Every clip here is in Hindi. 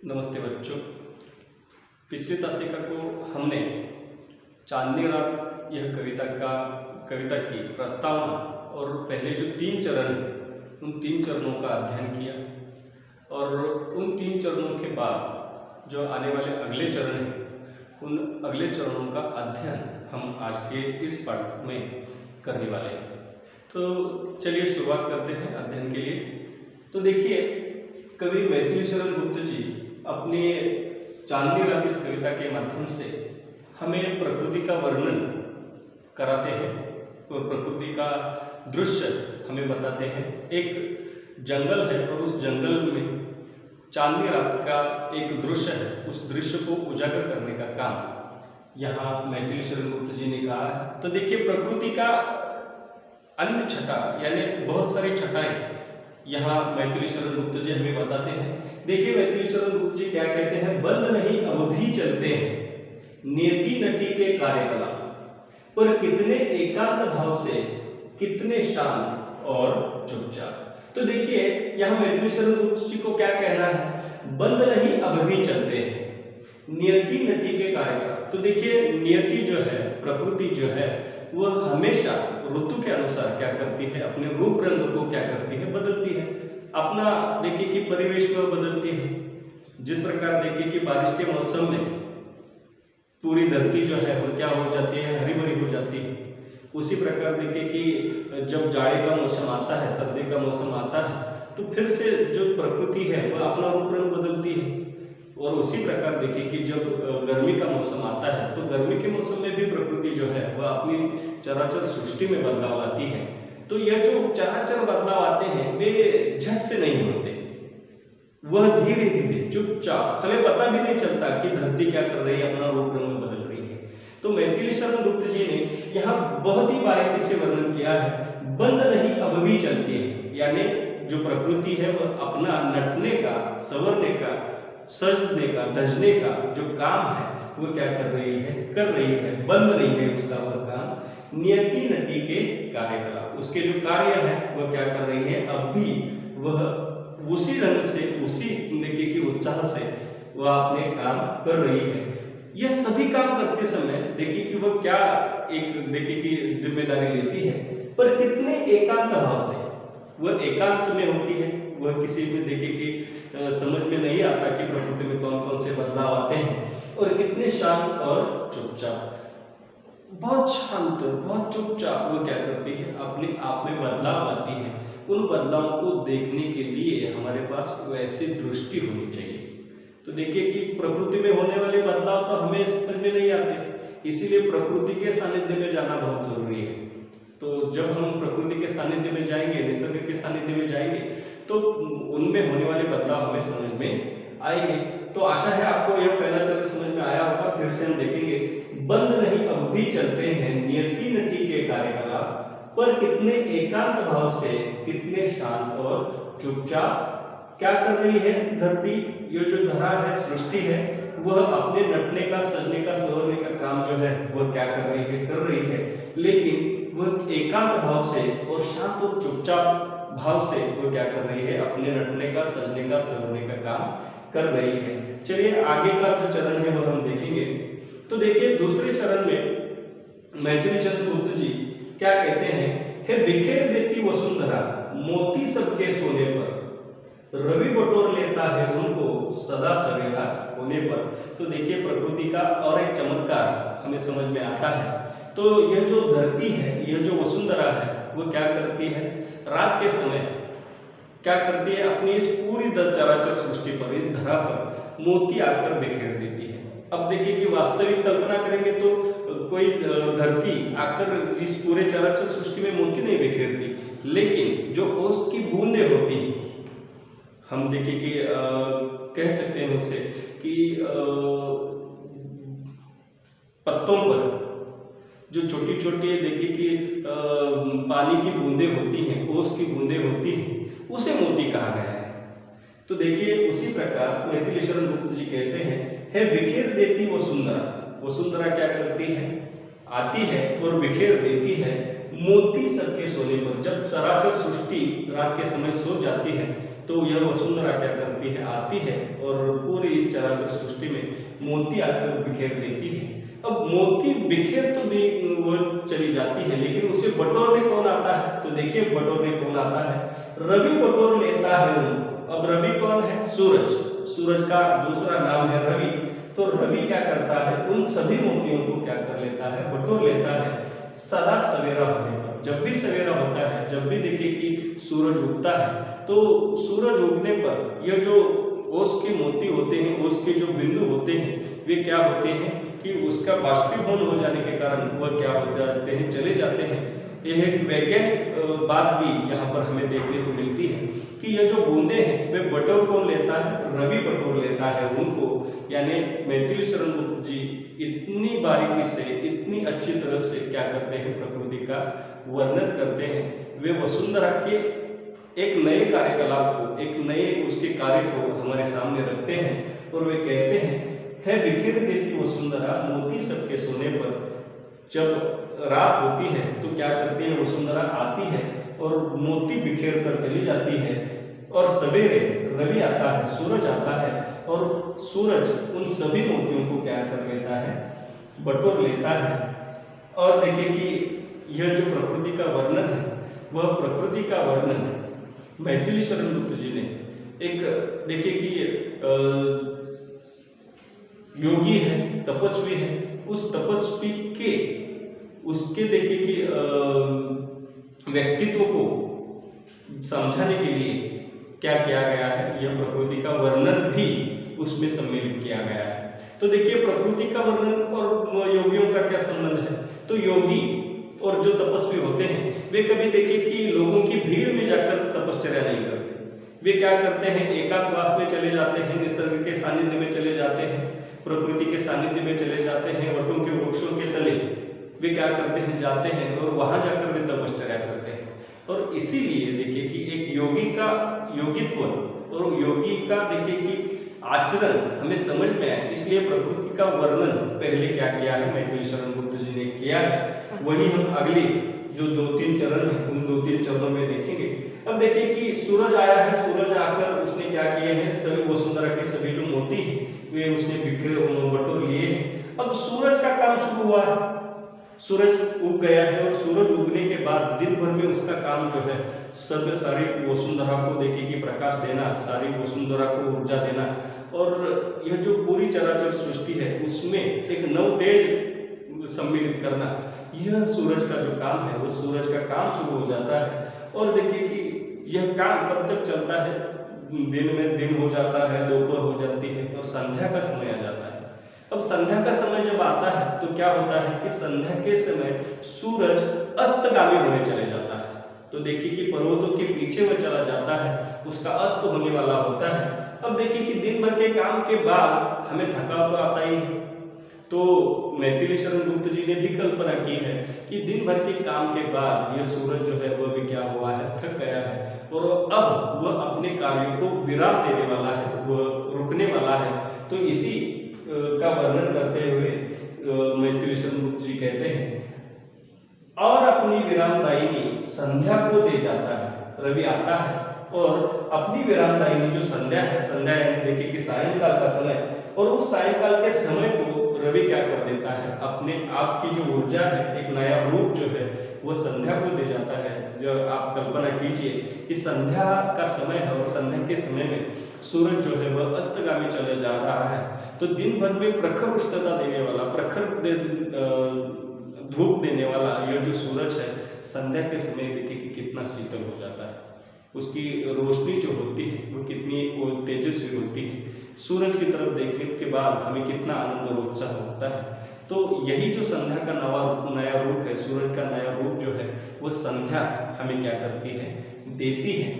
नमस्ते बच्चों। पिछली तासिका को हमने चांदनी रात यह कविता की प्रस्तावना और पहले जो 3 चरण हैं उन 3 चरणों का अध्ययन किया और उन 3 चरणों के बाद जो आने वाले अगले चरण हैं उन अगले चरणों का अध्ययन हम आज के इस पाठ में करने वाले हैं। तो चलिए शुरुआत करते हैं अध्ययन के लिए। तो देखिए, कवि मैथिली शरण गुप्त जी अपनी चांदनी रात इस कविता के माध्यम से हमें प्रकृति का वर्णन कराते हैं और प्रकृति का दृश्य हमें बताते हैं। एक जंगल है और उस जंगल में चांदनी रात का एक दृश्य है, उस दृश्य को उजागर करने का काम यहाँ मैथिली शरण गुप्त जी ने कहा है। तो देखिए, प्रकृति का अन्य छटा यानी बहुत सारी छटाएं यहाँ मैथिली शरण गुप्त जी हमें बताते हैं। देखिए, मैथिली शरण गुप्त जी क्या कहते हैं, बंद नहीं अब भी चलते हैं नियति नटी के कार्यकलाप, पर कितने एकांत भाव से, कितने शांत और चुपचाप। तो देखिए, यहाँ मैथिली शरण गुप्त जी को क्या कहना है, बंद नहीं अब भी चलते हैं नियति नटी के कार्यकलाप। तो देखिए, नियति जो है, प्रकृति जो है, वह हमेशा ऋतु के अनुसार क्या करती है, अपने रूप रंग को क्या करती है, बदलती है। अपना देखिए कि परिवेश में बदलती है। जिस प्रकार देखिए कि बारिश के मौसम में पूरी धरती जो है वो क्या हो जाती है, हरी भरी हो जाती है। उसी प्रकार देखिए कि जब जाड़े का मौसम आता है, सर्दी का मौसम आता है, तो फिर से जो प्रकृति है वह अपना रूप रंग बदलती है। और उसी प्रकार देखिए कि जब गर्मी का मौसम आता है, तो गर्मी के मौसम में भी प्रकृति जो है वह अपनी चराचर सृष्टि में बदलाव लाती है। तो यह जो चराचर बदलाव आते हैं वे झट से नहीं होते, वह धीरे धीरे चुपचाप, हमें पता भी नहीं चलता कि धरती क्या कर रही है, अपना रूप रंग बदल रही है। तो मैथिली शरण गुप्त जी ने यहाँ बहुत ही बारीकी से वर्णन किया है, बंद नहीं अब भी चलती है। यानी जो प्रकृति है वह अपना नटने का, संवरने का, सजने का, धजने का जो काम है वो क्या कर रही है, बंद नहीं है उसका वह काम। नियति नटी के कार्यकलाप, उसके जो कार्य है वह क्या कर रही है, अब भी वह उसी रंग से, उसी देखिए कि उत्साह से वह अपने काम कर रही है। यह सभी काम करते समय देखिए कि वह क्या एक देखिए कि जिम्मेदारी लेती है, पर कितने एकांत भाव से वह एकांत में होती है। वह किसी में देखिए कि समझ में नहीं आता कि प्रकृति में कौन कौन से बदलाव आते हैं, और कितने शांत और चुपचाप, बहुत शांत, बहुत चुपचाप वो क्या करती है, अपने आप में बदलाव लाती है। उन बदलावों को देखने के लिए हमारे पास वैसी दृष्टि होनी चाहिए। तो देखिए कि प्रकृति में होने वाले बदलाव तो हमें समझ में नहीं आते, इसीलिए प्रकृति के सानिध्य में जाना बहुत जरूरी है। तो जब हम प्रकृति के सानिध्य में जाएंगे, निसर्ग के सानिध्य में जाएंगे, तो उनमें होने वाले बदलाव हमें समझ में आएंगे। तो आशा है आपको यह पहला चरण समझ में आया होगा। फिर से हम देखेंगे, बंद नहीं अब भी चलते हैं नियति नटी के कार्यकलाप, पर कितने एकांत भाव से, कितने शांत और चुपचाप क्या कर रही है धरती, ये जो धरा है, सृष्टि है, वह अपने नटने का, सजने का, संवरने का काम जो है वह क्या कर रही है, लेकिन वह एकांत भाव से और शांत और चुपचाप भाव से वो क्या कर रही है, अपने नटने का, सजने का, संवरने का काम कर रही है। चलिए आगे का जो चरण है वह हम देखेंगे। तो देखिए, दूसरे चरण में मैथिली शरण गुप्त जी क्या कहते हैं, हे बिखेर देती वसुंधरा मोती सबके सोने पर, रवि बटोर लेता है उनको सदा सवेरा होने पर। तो देखिए, प्रकृति का और एक चमत्कार हमें समझ में आता है। तो यह जो धरती है, यह जो वसुंधरा है, वो क्या करती है, रात के समय क्या करती है, अपनी इस पूरी चराचर सृष्टि पर, इस धरा पर मोती आकर बिखेर देती है। अब देखिए कि वास्तविक कल्पना करेंगे तो कोई धरती आकर इस पूरे चराचर सृष्टि में मोती नहीं बिखेरती, लेकिन जो ओस की बूंदें होती हैं, हम देखिए कि कह सकते हैं उससे कि पत्तों पर जो छोटी छोटी देखिए कि पानी की बूंदें होती हैं, ओस की बूंदें होती हैं, उसे मोती कहा गया है। तो देखिए, उसी प्रकार मैथिली शरण गुप्त जी कहते हैं, है बिखेर देती वसुंधरा, वसुंधरा क्या करती है, आती है और बिखेर देती है मोती सबके सोने पर। जब चराचर सृष्टि रात के समय सो जाती है तो यह वसुंधरा क्या करती करती है, आती है और पूरी इस चराचर सृष्टि में मोती आकर बिखेर देती है। अब मोती बिखेर तो वो चली जाती है, लेकिन उसे बटोरने कौन आता है? तो देखिए बटोरने कौन आता है? रवि बटोर लेता है उन। अब रवि कौन है? सूरज। सूरज का दूसरा नाम है रवि। तो रवि क्या करता है? उन सभी मोतियों को क्या कर लेता है? बटोर लेता है। सदा सवेरा होने पर, जब भी सवेरा होता है, जब भी देखिए कि सूरज उगता है, तो सूरज उगने पर यह जो ओस के मोती होते हैं, ओस के जो बिंदु होते हैं, वे क्या होते हैं कि उसका बाष्पीभवन हो जाने के कारण वह क्या हो जाते हैं? चले जाते हैं। यह एक वैज्ञानिक बात भी यहाँ पर हमें देखने को मिलती है कि यह जो बूंदे हैं वे बटोर कौन लेता है? रवि बटोर लेता है उनको। यानी मैथिली शरण गुप्त जी इतनी बारीकी से, इतनी अच्छी तरह से क्या करते हैं? प्रकृति का वर्णन करते हैं। वे वसुंधरा के एक नए कार्यकलाप को, एक नए उसके कार्य को हमारे सामने रखते हैं और वे कहते हैं, है बिखेर देती वसुंधरा मोती सबके सोने पर। जब रात होती है तो क्या करती है वसुंधरा? आती है और मोती बिखेर कर चली जाती है, और सवेरे रवि आता है, सूरज आता है, और सूरज उन सभी मोतियों को क्या कर लेता है? बटोर लेता है। और देखिए कि यह जो प्रकृति का वर्णन है, वह प्रकृति का वर्णन मैथिली शरण गुप्त जी ने एक, देखिए कि योगी है, तपस्वी है, उस तपस्वी के उसके देखिए कि व्यक्तित्व को समझाने के लिए क्या किया गया है? यह प्रकृति का वर्णन भी उसमें सम्मिलित किया गया है। तो देखिए प्रकृति का वर्णन और योगियों का क्या संबंध है? तो योगी और जो तपस्वी होते हैं वे कभी देखिए कि लोगों की भीड़ में जाकर तपश्चर्या नहीं करते। वे क्या करते हैं? एकांतवास में चले जाते हैं, निसर्ग के सानिध्य में चले जाते हैं, प्रकृति के सानिध्य में चले जाते हैं, वटों के वृक्षों के तले वे क्या करते हैं? जाते हैं और वहां जाकर वे तपश्चर्या करते हैं। और इसीलिए देखिए कि एक योगी का योगित्व और योगी का देखिए कि आचरण हमें समझ में आए, इसलिए प्रकृति का वर्णन पहले क्या किया है? मैथिली शरण गुप्त जी ने किया है। वही हम अगले जो 2-3 चरण है उन 2-3 चरणों में देखेंगे। अब देखिए कि सूरज आया है, सूरज आकर उसने क्या किए हैं? सभी वसुंधरा के सभी जो मोती हैं वे उसने बिखेर बटोर लिए हैं। अब सूरज का काम शुरू हुआ है, सूरज उग गया है, और सूरज उगने के बाद दिन भर में उसका काम जो है सब सारी वसुंधरा को देखिए कि प्रकाश देना, सारी वसुंधरा को ऊर्जा देना, और यह जो पूरी चराचर सृष्टि है उसमें एक नव तेज सम्मिलित करना, यह सूरज का जो काम है वो सूरज का काम शुरू हो जाता है। और देखिए कि यह काम कब तक चलता है? दिन में दिन हो जाता है, दोपहर हो जाती है और संध्या का समय आ जाता है। अब संध्या का समय जब आता है तो क्या होता है कि संध्या के समय सूरज अस्तगामी होने चले जाता है। तो देखिए कि पर्वतों के पीछे वह चला जाता है, उसका अस्त होने वाला होता है। अब देखिए कि दिन भर के काम के बाद हमें थकाव तो आता ही है। तो मैथिली शरण गुप्त जी ने भी कल्पना की है कि दिन भर के काम के बाद यह सूरज जो है वह भी क्या हुआ है? थक गया है, और अब वह अपने कार्यों को विराम देने वाला है, वह रुकने वाला है। तो इसी का वर्णन करते हुए मैथिली शरण गुप्त जी कहते हैं, और अपनी विरामदायिनी संध्या को दे जाता है। रवि आता है और अपनी विरामदायिनी जो संध्या है, संध्या यानी देखिए कि सायंकाल का समय, और उस सायंकाल के समय को रवि क्या कर देता है? अपने आप की जो ऊर्जा है, एक नया रूप जो है वो संध्या को दे जाता है। जब आप कल्पना कीजिए कि संध्या का समय है और संध्या के समय में सूरज जो है वह अस्तगामी चले जा रहा है, तो दिन भर में प्रखर उष्णता देने वाला, प्रखर धूप देने वाला यह जो सूरज है, संध्या के समय देखिए कि कितना शीतल हो जाता है। उसकी रोशनी जो होती है वो कितनी तेजस्वी होती है। सूरज की तरफ देखने के बाद हमें कितना आनंद और उत्साह होता है। तो यही जो संध्या का नया रूप है, सूरज का नया रूप जो है वो संध्या हमें क्या करती है? देती है।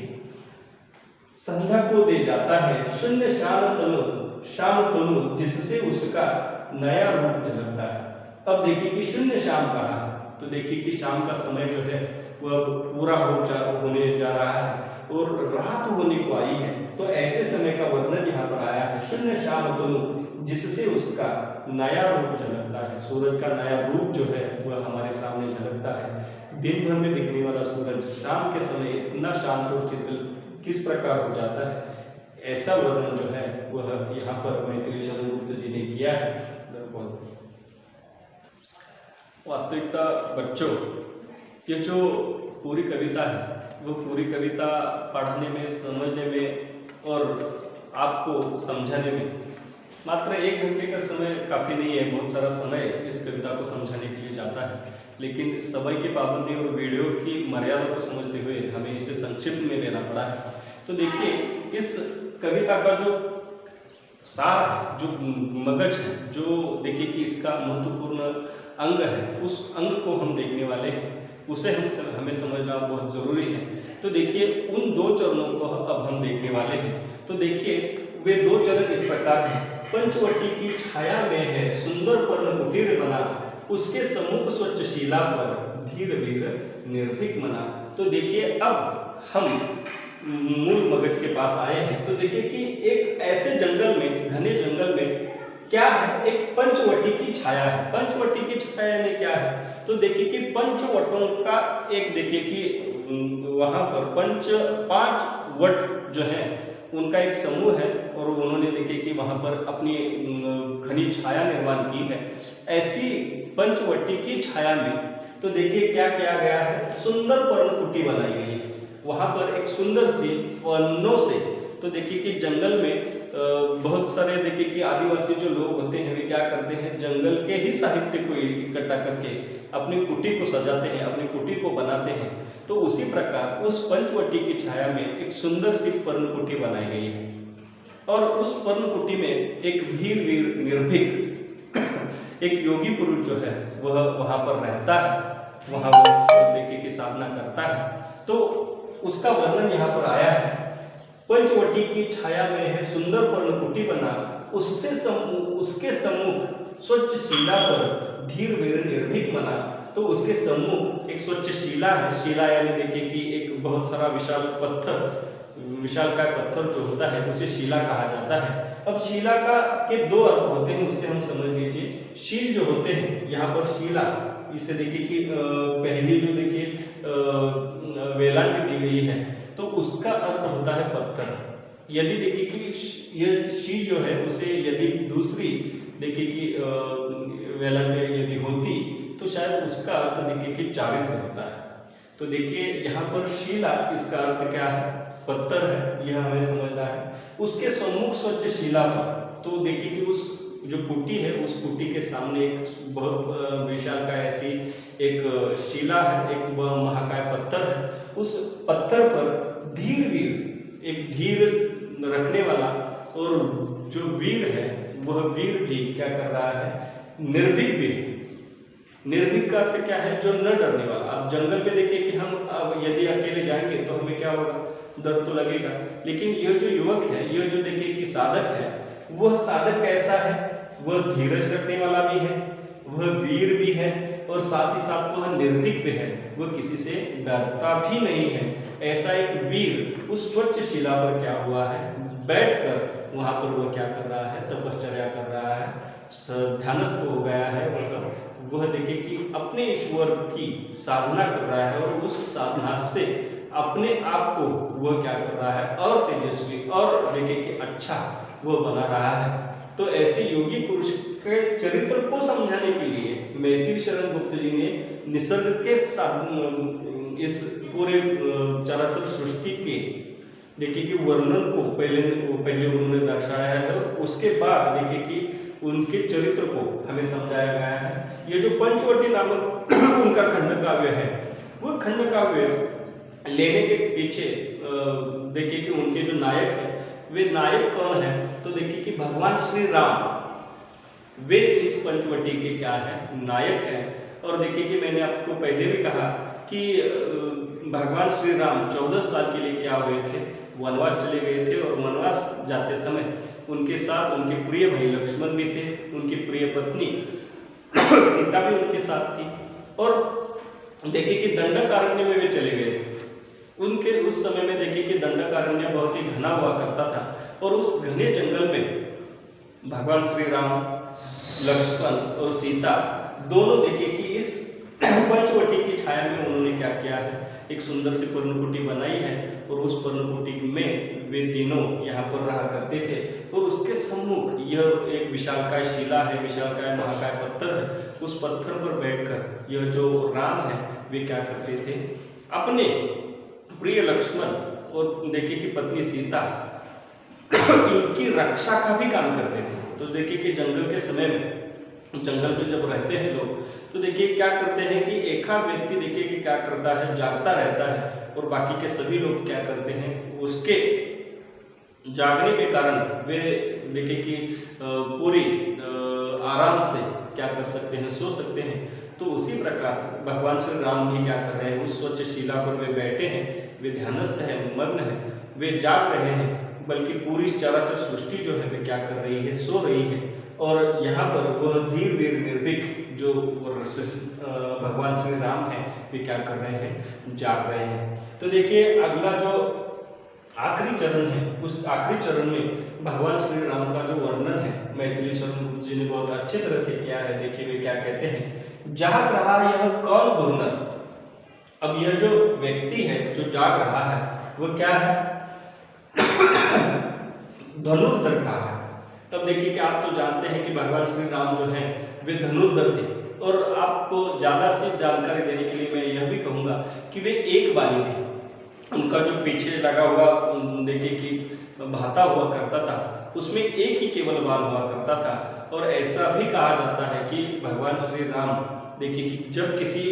संध्या को दे जाता है शून्य श्याम तनु जिससे उसका नया रूप झलकता है। अब देखिए कि शून्य शाम कहा है, तो देखिए कि शाम का समय जो है वह पूरा होने जा रहा है और रात होने को आई है। तो ऐसे समय का वर्णन यहाँ पर आया है, शून्य श्याम तनु जिससे उसका नया रूप झलकता है। सूरज का नया रूप जो है वह हमारे सामने झलकता है। दिन भर में दिखने वाला सूरज शाम के समय इतना शांत और शीतल किस प्रकार हो जाता है, ऐसा वर्णन जो है वह यहाँ पर मैथिली शरण गुप्त जी ने किया है। वास्तविकता बच्चों, ये जो पूरी कविता है वो पूरी कविता पढ़ने में, समझने में और आपको समझाने में मात्र 1 घंटे का समय काफ़ी नहीं है। बहुत सारा समय इस कविता को समझाने के लिए जाता है, लेकिन समय की पाबंदी और वीडियो की मर्यादा को समझते हुए हमें इसे संक्षिप्त में लेना पड़ा है। तो देखिए, इस कविता का जो सार है, जो मगज है, जो देखिए कि इसका महत्वपूर्ण अंग है, उस अंग को हम देखने वाले हैं, उसे हमें समझना बहुत ज़रूरी है। तो देखिए, उन 2 चरणों को अब हम देखने वाले हैं। तो देखिए, वे 2 चरण इस प्रकार हैं। पंचवटी की छाया में है सुंदर पर्ण कुटीर बना, उसके सम्मुख स्वच्छ शिला पर धीर वीर निर्भीक मना। तो देखिए, अब हम मूल मगज के पास आए हैं। तो देखिए कि एक ऐसे जंगल में, घने जंगल में क्या है, एक पंचवटी की छाया है। पंचवटी की छाया में क्या है, तो देखिए कि पंचवटों का एक, देखिए कि वहाँ पर 5 वट जो है उनका एक समूह है और उन्होंने देखिए कि वहाँ पर अपनी घनी छाया निर्माण की है। ऐसी पंचवटी की छाया में तो देखिए क्या किया गया है, सुंदर पर्णकुटी बनाई गई है। वहाँ पर एक सुंदर सी वर्णों से, तो देखिए कि जंगल में बहुत सारे देखिए कि आदिवासी जो लोग होते हैं वे क्या करते हैं, जंगल के ही साहित्य को इकट्ठा करके अपनी कुटी को सजाते हैं, अपनी कुटी को बनाते हैं। तो उसी प्रकार उस पंचवटी की छाया में एक सुंदर सी पर्णकुटी बनाई गई है और उस पर्णकुटी में एक धीर वीर निर्भीक एक योगी पुरुष जो है वह वहाँ पर रहता है, वहाँ पर देखिए कि साधना करता है। तो उसका वर्णन यहाँ पर आया है। पंचवटी की छाया में है सुंदर पर्णकुटी बना, उसके सम्मुख स्वच्छ शिला पर धीर वीर निर्भीक मना। तो उसके सम्मुख एक स्वच्छ शिला है। शिला यानी देखिए कि एक बहुत सारा विशाल पत्थर, विशालकाय पत्थर जो होता है उसे शिला कहा जाता है। अब शिला का के 2 अर्थ होते हैं, उससे हम समझ लीजिए। शील जो होते हैं, यहाँ पर शिला, इसे देखिए कि पहली जो देखिए वेलांट दी गई है तो उसका अर्थ होता है पत्थर। यदि देखिए कि ये शील जो है उसे यदि दूसरी देखिए कि वेलांट यदि होती तो शायद उसका अर्थ देखिए कि चारित्र होता है। तो देखिए यहाँ पर शिला, इसका अर्थ क्या है, पत्थर है, यह हमें समझना है। उसके सम्मुख स्वच्छ शिला पर, तो देखिए कि उस जो कुटी है उस कुटी के सामने एक बहुत विशाल का ऐसी एक शिला है, एक महाकाय पत्थर है। उस पत्थर पर धीर वीर, एक धीर रखने वाला और जो वीर है वह वीर भी क्या कर रहा है, निर्भीक भी। निर्भीक का अर्थ क्या है, जो न डरने वाला। अब जंगल में देखिए कि हम अब यदि अकेले जाएंगे तो हमें क्या होगा, डर तो लगेगा। लेकिन यह जो युवक है, यह जो देखिए कि साधक है, वह साधक कैसा है, वह धीरज रखने वाला भी है, वह वीर भी है और साथ ही साथ वह निर्भीक भी है, वह किसी से डरता भी नहीं है। ऐसा एक वीर उस स्वच्छ शिला पर क्या हुआ है, बैठकर वहां पर वह क्या कर रहा है, तपश्चर्या कर रहा है, ध्यानस्थ हो गया है। वह देखिए कि अपने ईश्वर की साधना कर रहा है और उस साधना से अपने आप को वह क्या कर रहा है, और तेजस्वी और देखिए कि अच्छा वह बना रहा है। तो ऐसे योगी पुरुष के चरित्र को समझाने के लिए मैथिली शरण गुप्त जी ने निसर्ग के इस पूरे चराचर सृष्टि के देखिए कि वर्णन को पहले उन्होंने दर्शाया है और उसके बाद देखिए कि उनके चरित्र को हमें समझाया गया है। ये जो पंचवटी नामक उनका खंड काव्य है, वो खंड काव्य लेने के पीछे देखिए कि उनके जो नायक है, वे नायक कौन है, तो देखिए कि भगवान श्री राम, वे इस पंचवटी के क्या है, नायक हैं। और देखिए कि मैंने आपको पहले भी कहा कि भगवान श्री राम 14 साल के लिए क्या हुए थे, वनवास चले गए थे और वनवास जाते समय उनके साथ उनके प्रिय भाई लक्ष्मण भी थे, उनकी प्रिय पत्नी सीता भी उनके साथ थी। और देखिए कि दंडकारण्य में वे चले गए थे। उनके उस समय में देखिए कि दंडकारण्य बहुत ही घना हुआ करता था और उस घने जंगल में भगवान श्री राम, लक्ष्मण और सीता दोनों देखिए कि इस पंचवटी की छाया में उन्होंने क्या किया है, एक सुंदर सी पर्णकुटी बनाई है और उस पर्णकुटी में वे तीनों यहाँ पर रहा करते थे और उसके सम्मुख यह एक विशालकाय शिला है, विशालकाय महाकाय पत्थर है। उस पत्थर पर बैठकर यह जो राम है वे क्या करते थे, अपने प्रिय लक्ष्मण और देखिए कि पत्नी सीता इनकी रक्षा का भी काम करते थे। तो देखिए कि जंगल के समय में, जंगल में जब रहते हैं लोग, तो देखिए क्या करते हैं कि एक व्यक्ति देखिए कि क्या करता है, जागता रहता है और बाकी के सभी लोग क्या करते हैं, उसके जागने के कारण वे देखिए कि पूरी आराम से क्या कर सकते हैं, सो सकते हैं। तो उसी प्रकार भगवान श्री राम भी क्या कर रहे हैं, उस स्वच्छ शिला पर वे बैठे हैं, वे ध्यानस्थ हैं, मग्न हैं, वे जाग रहे हैं, बल्कि पूरी चराचर सृष्टि जो है वे क्या कर रही है, सो रही है। और यहाँ पर वह धीर वीर निर्भीक जो भगवान श्री राम है वे क्या कर रहे हैं, जाग रहे हैं। तो देखिए अगला जो आखिरी चरण है, उस आखिरी चरण में भगवान श्री राम का जो वर्णन है मैथिली शरण गुप्त जी ने बहुत अच्छे तरह से किया है। देखिए वे क्या कहते हैं, जाग रहा यह कौन दुर्नर। अब यह जो व्यक्ति है जो जाग रहा है वो क्या है, धनुर्धर का है। तब देखिए कि आप तो जानते हैं कि भगवान श्री राम जो हैं वे धनुर्धर थे। और आपको ज़्यादा से जानकारी देने के लिए मैं यह भी कहूँगा कि वे एक बानी थे। उनका जो पीछे लगा हुआ देखिए कि बहता हुआ करता था, उसमें एक ही केवल बाल हुआ करता था। और ऐसा भी कहा जाता है कि भगवान श्री राम देखिए कि जब किसी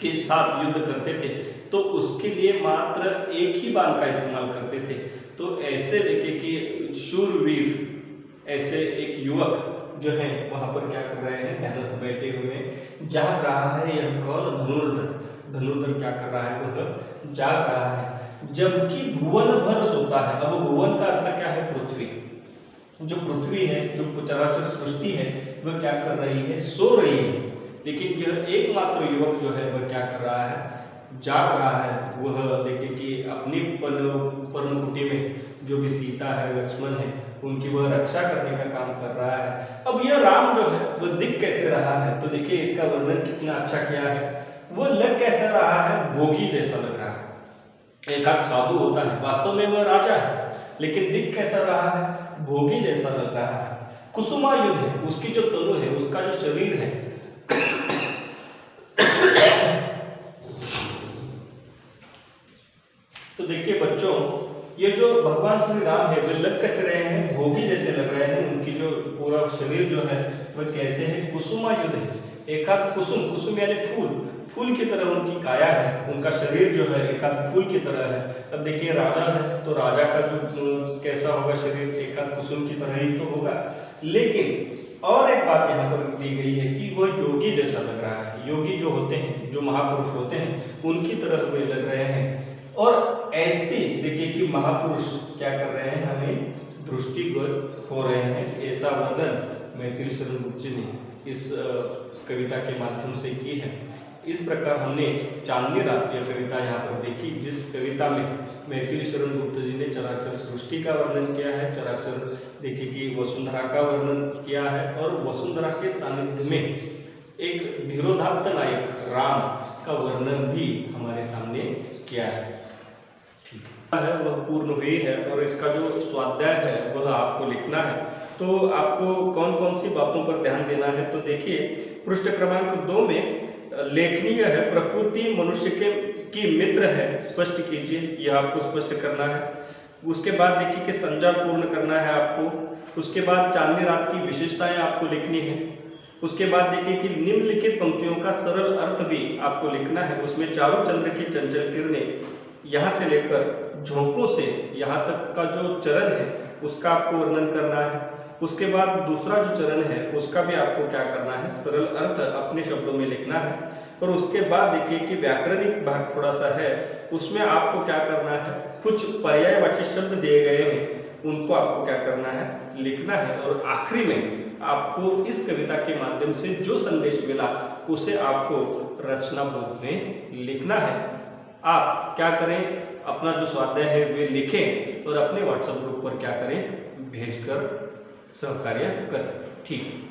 के साथ युद्ध करते थे तो उसके लिए मात्र एक ही बाण का इस्तेमाल करते थे। तो ऐसे देखिए कि शूरवीर ऐसे एक युवक जो है वहाँ पर क्या कर रहे हैं, ध्यानस्थ बैठे हुए हैं। जाग रहा है यह कौन, धनुर्धर। धनुर्धर क्या कर रहा है, वह जाग रहा है, जबकि भुवन भर सोता है। अब भुवन का अर्थ क्या है, पृथ्वी। जो पृथ्वी है, जो चराचर सृष्टि है, वह क्या कर रही है, सो रही है। लेकिन यह एकमात्र युवक जो है वह क्या कर रहा है, जाग रहा है। वह देखिए कि अपनी पर्णकुटी में जो भी सीता है, लक्ष्मण है, उनकी वह रक्षा करने का काम कर रहा है। अब यह राम जो है वह दिख कैसे रहा है, तो देखिए इसका वर्णन कितना अच्छा किया है। वह लग कैसा रहा है, भोगी जैसा लग रहा है। एक आध साधु होता है, वास्तव में वह राजा है, लेकिन दिख कैसा रहा है, भोगी जैसा लग रहा है। कुसुमायुध है, उसकी जो तनु है, उसका जो शरीर है तो देखिए बच्चों, ये जो भगवान श्री राम है वे लग कैसे रहे हैं, भोगी जैसे लग रहे हैं। उनकी जो पूरा शरीर जो है वह कैसे है, कुसुमायुध है। एक आध कुसुम, कुसुम यानी फूल, फूल की तरह उनकी काया है। उनका शरीर जो है एक आध फूल की तरह है। अब देखिए राजा है तो राजा का जो कैसा होगा शरीर, एक आध कुसुम की तरह ही तो होगा। लेकिन और एक बात यहाँ पर दी गई है कि वह योगी जैसा लग रहा है। योगी जो होते हैं, जो महापुरुष होते हैं, उनकी तरह वे लग रहे हैं। और ऐसे देखिए कि महापुरुष क्या कर रहे हैं, हमें दृष्टिगोचर हो रहे हैं। ऐसा वर्णन मैथिली शरण गुप्त जी ने इस कविता के माध्यम से की है। इस प्रकार हमने चांदनी रात यह कविता यहाँ पर देखी, जिस कविता में मैथिली शरण गुप्त जी ने चराचर सृष्टि का वर्णन किया है, चराचर देखिए कि वसुंधरा का वर्णन किया है, और वसुंधरा के सानिध्य में एक धीरोदात्त नायक राम का वर्णन भी हमारे सामने किया है। ठीक है, वह पूर्ण हुई है और इसका जो स्वाध्याय है वह आपको लिखना है। तो आपको कौन कौन सी बातों पर ध्यान देना है, तो देखिए पृष्ठ क्रमांक 2 में लेखनीय है, प्रकृति मनुष्य की मित्र है, स्पष्ट कीजिए, यह आपको स्पष्ट करना है। उसके बाद देखिए कि संज्ञा पूर्ण करना है आपको। उसके बाद चांदनी रात की विशेषताएं आपको लिखनी है। उसके बाद देखिए कि निम्नलिखित पंक्तियों का सरल अर्थ भी आपको लिखना है। उसमें चारों चंद्र की चंचल किरणें यहाँ से लेकर झोंकों से यहाँ तक का जो चरण है उसका आपको वर्णन करना है। उसके बाद दूसरा जो चरण है उसका भी आपको क्या करना है, सरल अर्थ अपने शब्दों में लिखना है। और उसके बाद देखिए कि व्याकरणिक भाग थोड़ा सा है, उसमें आपको क्या करना है, कुछ पर्यायवाची शब्द दिए गए हैं उनको आपको क्या करना है, लिखना है। और आखिरी में आपको इस कविता के माध्यम से जो संदेश मिला उसे आपको रचना बोध में लिखना है। आप क्या करें, अपना जो स्वाध्याय है वे लिखें और अपने व्हाट्सएप ग्रुप पर क्या करें, भेजकर सहकार्य करें। ठीक है।